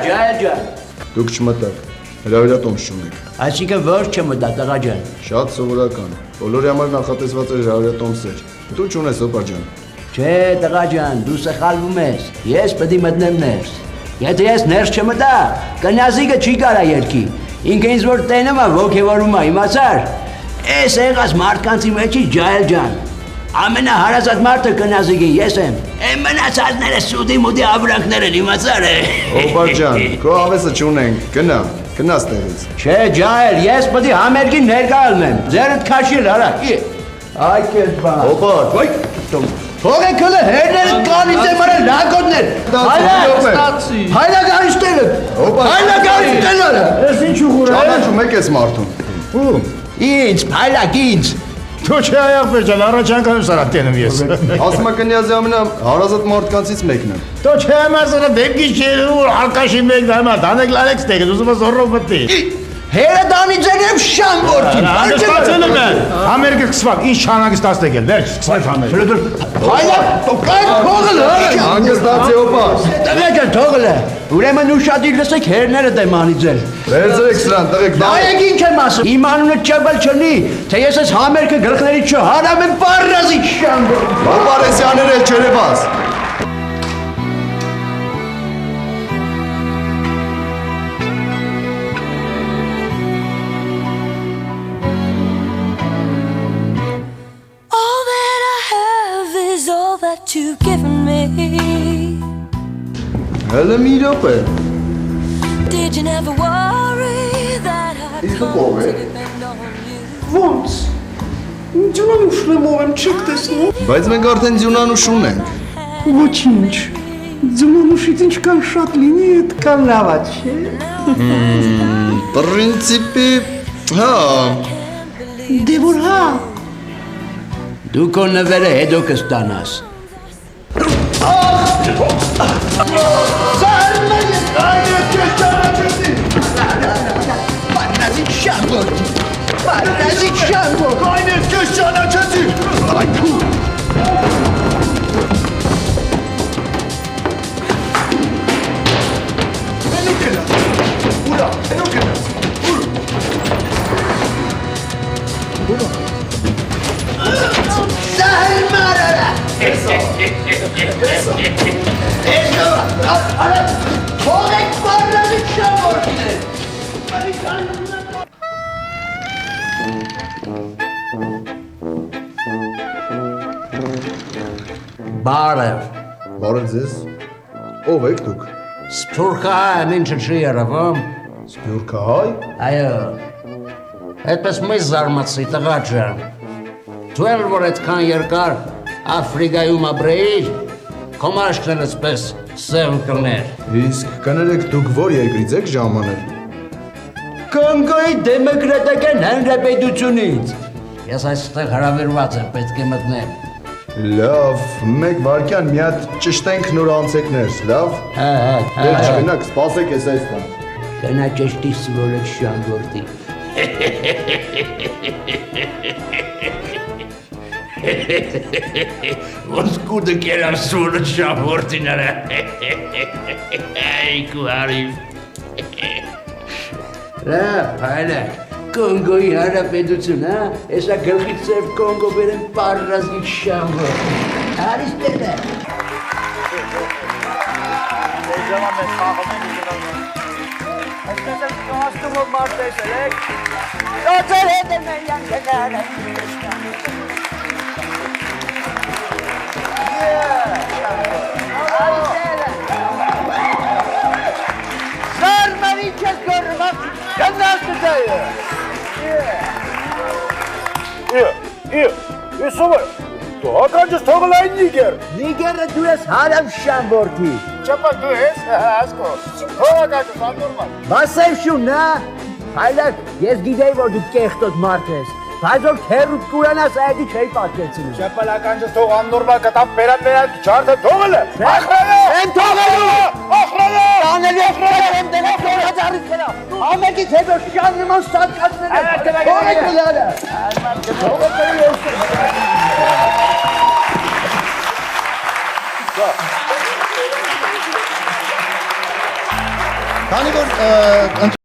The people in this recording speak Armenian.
ջահել ջան։ Դուք չմտաք, հրավիրատոմս չունեք։ Այսինքն ոչ չմտա տղա ջան։ Շատ սովորական, բոլորի համար նախատեսված էր հրավիրատոմսեր։ Դու չունես օպա ջան։ Չէ տղա ջան, դու սխալվում ես, ես պետք է մտնեմ ներս։ Եթե ես ներս չմտա, կնյազիկը չի կարա երկի։ Ինքը ինձ որ տենում է, ոգևորում է, իմացար։ Էս եղած մարդկանցի մեջի ջահել ջան։ Ամենահարազատ մարդը կնյազիկին ես եմ։ Այն մնացածները սուդի մուդի ավրանքներ են, իմացար է։ Օպա ջան, քո հավեսը չունենք, գնա ստեղից։ Չէ ջահել, ես պետք է համերգին ներկա ելնեմ, ձերդ քաշիլ արա։ Այ կես բան։ Օպա, Թողեք հլը հերները կանից եմ արել լակոտներ։ Հայլա գարիշ տելը։ Հայլա գարիշ տելը։ Ես ինչ ուղուր է։ Ճանաչում եք ես մարդուն։ Ինձ, հայլակ ինձ։ Դու չէ աղբեր ջան, առաջ անգամ սարակ տենում ես։ Ասում եք կնյազի ամենահարազատ մարդկանցից մեկն եմ։ Դու չէ մասը դեպքի չէ ու արկաշի մեկն է, դանեք լարեք ստեգ, ուզում ես օրով մտի։ Հերադանից եմ շան որդին։ Անդստացել եմ։ Ամերիկը սկսվակ, ինչ շանագ ստացեք էլ, վերջ սկսվակ Ամերիկա։ Հայլա, կայք թողել է։ Անգստացի օպա։ Տղեկ է թողել է։ Ուրեմն ուշադիր լսեք հերները դեմանից էլ։ Վերցրեք սրան, տղեկ Նայեք ինչ եմ ասում։ Իմ անունը չաբալ չնի, թե ես ես համերգը գլխների չհարամ եմ պարրազի շան որդին։ Պապարեսյաներ էլ չերևաս։ You've given me. Հələ մի րոպե։ Did you never worry that I'd Իսկ come ով է։ to depend on you? Ոնց։ Ձյունանուշներով եմ չեք տեսնում։ Բայց մենք արդեն ձյունանուշ ունենք։ Ոչինչ։ Ձյունանուշից ինչքան շատ լինի, այդքան լավ է, չէ։ Պրինցիպի, հա։ Դե որ հա։ Դու քո նվերը հետո կստանաս։ Պարնազի շան որդի։ Պարնազի շան որդի։ Այնես քեզ ճանաչեցի։ Այ թու։ Սահել մարարա։ Թողեք պարնազի շան որդիներ։ Բարև։ Բարև ձեզ։ Ով եք դուք։ Սփյուռքահայ եմ, ինչը չի երևում։ Սփյուռքահայ։ Այո։ Այդպես մեզ զարմացրի տղա ջան։ Դու էլ որ այդքան երկար Աֆրիկայում ապրեիր, քո մաշկն էլ այսպես սև կներ։ Իսկ կներեք դուք որ երկրից եք ժամանել։ Կոնգոյի դեմոկրատական հանրապետությունից։ Ես այստեղ հրավիրված եմ, պետք է մտնեմ։ Լավ, մեկ վարքյան մի հատ ճշտենք նոր անցեկներ, լավ։ Դեր չգնաք, սպասեք ես այստեղ։ Կնա ճշտի սվորեք շան որդի։ Ոսկուդը կերար սուրը շան որդիները։ Այ կուհարիվ։ Լավ, հայլակ, Կոնգոյի հանրապետություն, հա? Էսա գլխից ծև Կոնգո բերեն պարրազի շան որդի։ Հարիս տետը։ Ժամանակ խաղում են իջնում։ Այստեղ կոստումով մարտես եք։ Դոքտոր հետ են յանքները։ Զարմանի չես գորմակ գնացդայը։ Իսովը դու ականջս թողել այն նիգեր։ Նիգերը դու ես հարամ շան որդի։ Չապա դու ես ասկո։ Հողականջս անորմալ։ Մասև շուն, նա։ Հայլակ, ես գիտեի, որ դու կեղտոտ մարդ ես, բայց որ թերուտ կուրանաս այդի չէի պատկեցնում։ Չապալականջս թող աննորմալ կտապ վերան չարդը թողել է։ Ախրանը։ Եմ թողելու։ Ախրանը։ Տանելի ախրանը եմ դենակ 4,000-ից կնա։ Ամեկից հետո շան նման սատկացնել եմ։ Թողեք լանը։ Թողեք լանը։ Քանի որ